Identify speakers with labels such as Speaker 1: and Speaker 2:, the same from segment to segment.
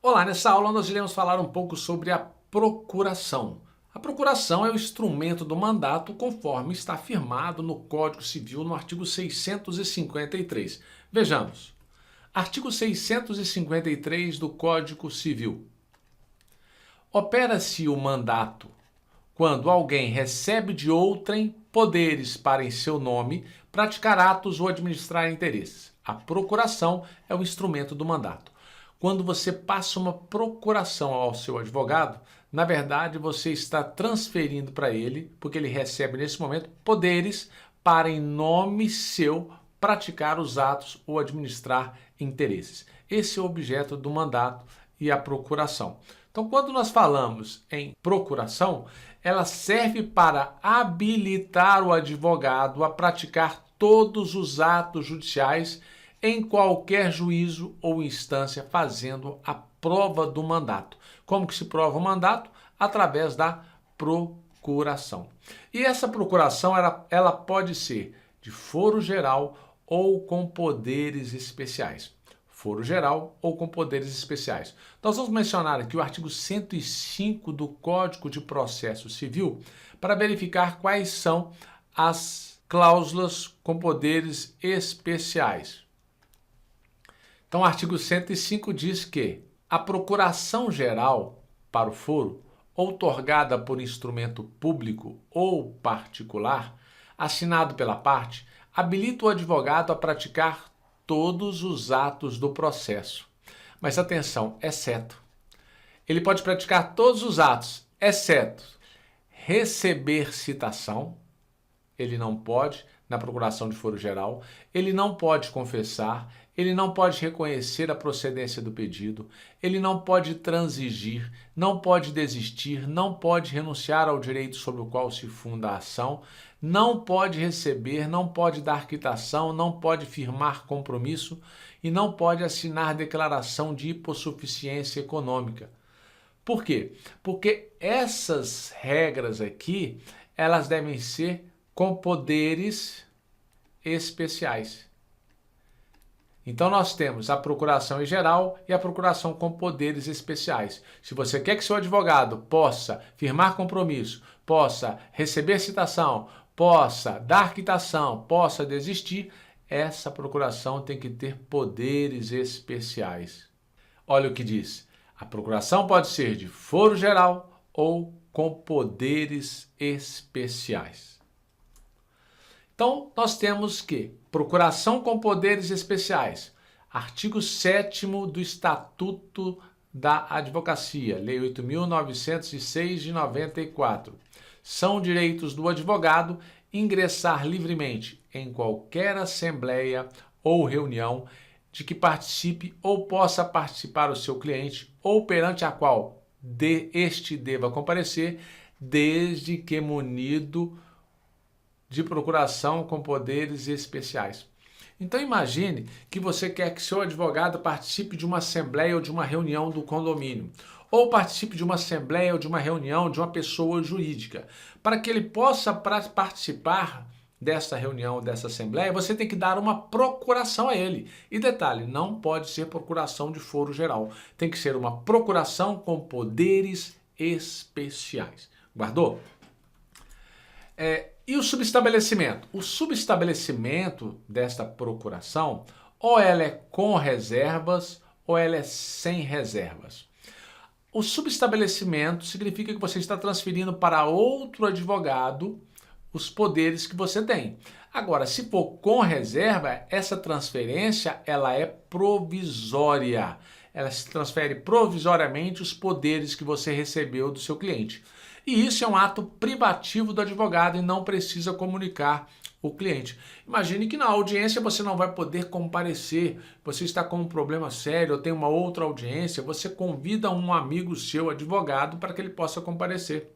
Speaker 1: Olá, nessa aula nós iremos falar um pouco sobre a procuração. A procuração é o instrumento do mandato conforme está afirmado no Código Civil no artigo 653. Vejamos. Artigo 653 do Código Civil. Opera-se o mandato quando alguém recebe de outrem poderes para em seu nome praticar atos ou administrar interesses. A procuração é o instrumento do mandato. Quando você passa uma procuração ao seu advogado, na verdade você está transferindo para ele, porque ele recebe nesse momento, poderes para em nome seu praticar os atos ou administrar interesses. Esse é o objeto do mandato e a procuração. Então, quando nós falamos em procuração, ela serve para habilitar o advogado a praticar todos os atos judiciais em qualquer juízo ou instância, fazendo a prova do mandato. Como que se prova o mandato? Através da procuração. E essa procuração ela pode ser de foro geral ou com poderes especiais. Foro geral ou com poderes especiais. Nós vamos mencionar aqui o artigo 105 do Código de Processo Civil para verificar quais são as cláusulas com poderes especiais. Então, o artigo 105 diz que a procuração geral para o foro, outorgada por instrumento público ou particular, assinado pela parte, habilita o advogado a praticar todos os atos do processo. Mas atenção, exceto. Ele pode praticar todos os atos, exceto receber citação. Ele não pode, na procuração de foro geral, ele não pode confessar, ele não pode reconhecer a procedência do pedido, ele não pode transigir, não pode desistir, não pode renunciar ao direito sobre o qual se funda a ação, não pode receber, não pode dar quitação, não pode firmar compromisso e não pode assinar declaração de hipossuficiência econômica. Por quê? Porque essas regras aqui, elas devem ser com poderes especiais. Então nós temos a procuração em geral e a procuração com poderes especiais. Se você quer que seu advogado possa firmar compromisso, possa receber citação, possa dar quitação, possa desistir, essa procuração tem que ter poderes especiais. Olha o que diz. A procuração pode ser de foro geral ou com poderes especiais. Então, nós temos que procuração com poderes especiais. Artigo 7º do Estatuto da Advocacia, Lei 8.906 de 94. São direitos do advogado ingressar livremente em qualquer assembleia ou reunião de que participe ou possa participar o seu cliente ou perante a qual este deva comparecer, desde que munido de procuração com poderes especiais. Então imagine que você quer que seu advogado participe de uma assembleia ou de uma reunião do condomínio, ou participe de uma assembleia ou de uma reunião de uma pessoa jurídica. Para que ele possa participar dessa reunião, dessa assembleia, você tem que dar uma procuração a ele. E detalhe, não pode ser procuração de foro geral. Tem que ser uma procuração com poderes especiais. Guardou? E o subestabelecimento? O subestabelecimento desta procuração, ou ela é com reservas, ou ela é sem reservas. O subestabelecimento significa que você está transferindo para outro advogado os poderes que você tem. Agora, se for com reserva, essa transferência ela é provisória. Ela se transfere provisoriamente os poderes que você recebeu do seu cliente. E isso é um ato privativo do advogado e não precisa comunicar o cliente. Imagine que na audiência você não vai poder comparecer, você está com um problema sério ou tem uma outra audiência, você convida um amigo seu, advogado, para que ele possa comparecer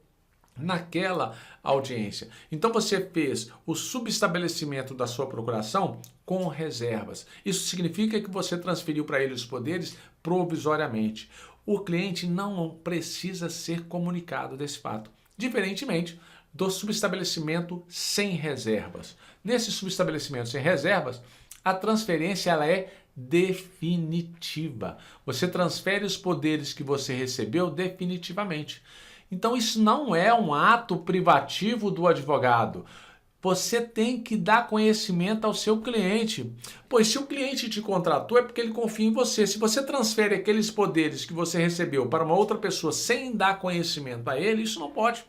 Speaker 1: naquela audiência. Então você fez o subestabelecimento da sua procuração com reservas. Isso significa que você transferiu para ele os poderes provisoriamente. O cliente não precisa ser comunicado desse fato, diferentemente do subestabelecimento sem reservas. Nesse subestabelecimento sem reservas, A transferência ela é definitiva. Você transfere os poderes que você recebeu definitivamente. Então isso não é um ato privativo do advogado. Você tem que dar conhecimento ao seu cliente. Pois se o cliente te contratou é porque ele confia em você. Se você transfere aqueles poderes que você recebeu para uma outra pessoa sem dar conhecimento a ele, isso não pode.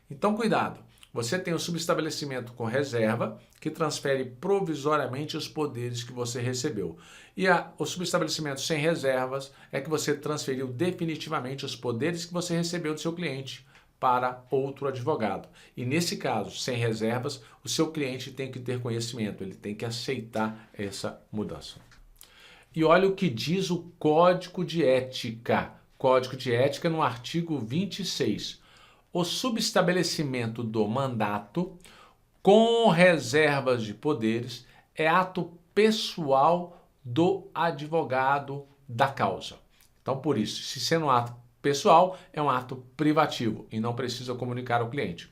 Speaker 1: Então cuidado. Você tem o subestabelecimento com reserva, que transfere provisoriamente os poderes que você recebeu. E o subestabelecimento sem reservas é que você transferiu definitivamente os poderes que você recebeu do seu cliente para outro advogado. E nesse caso, sem reservas, o seu cliente tem que ter conhecimento, ele tem que aceitar essa mudança. E olha o que diz o Código de Ética. Código de Ética no artigo 26. O subestabelecimento do mandato com reservas de poderes é ato pessoal do advogado da causa. Então, por isso, se sendo um ato pessoal, é um ato privativo e não precisa comunicar ao cliente.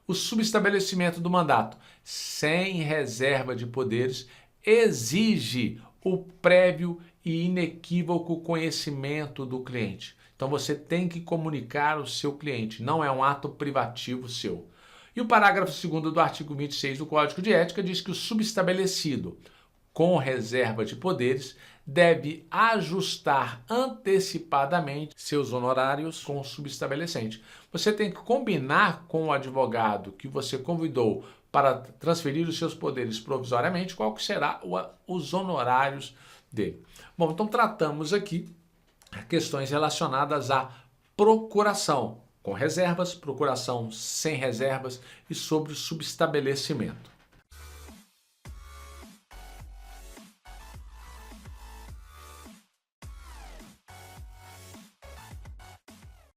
Speaker 1: O subestabelecimento do mandato sem reserva de poderes exige o prévio e inequívoco conhecimento do cliente. Então você tem que comunicar ao seu cliente, não é um ato privativo seu. E o parágrafo 2º do artigo 26 do Código de Ética diz que o subestabelecido com reserva de poderes deve ajustar antecipadamente seus honorários com o subestabelecente. Você tem que combinar com o advogado que você convidou para transferir os seus poderes provisoriamente qual que será os honorários dele. Bom, então tratamos aqui questões relacionadas à procuração com reservas, procuração sem reservas e sobre o subestabelecimento.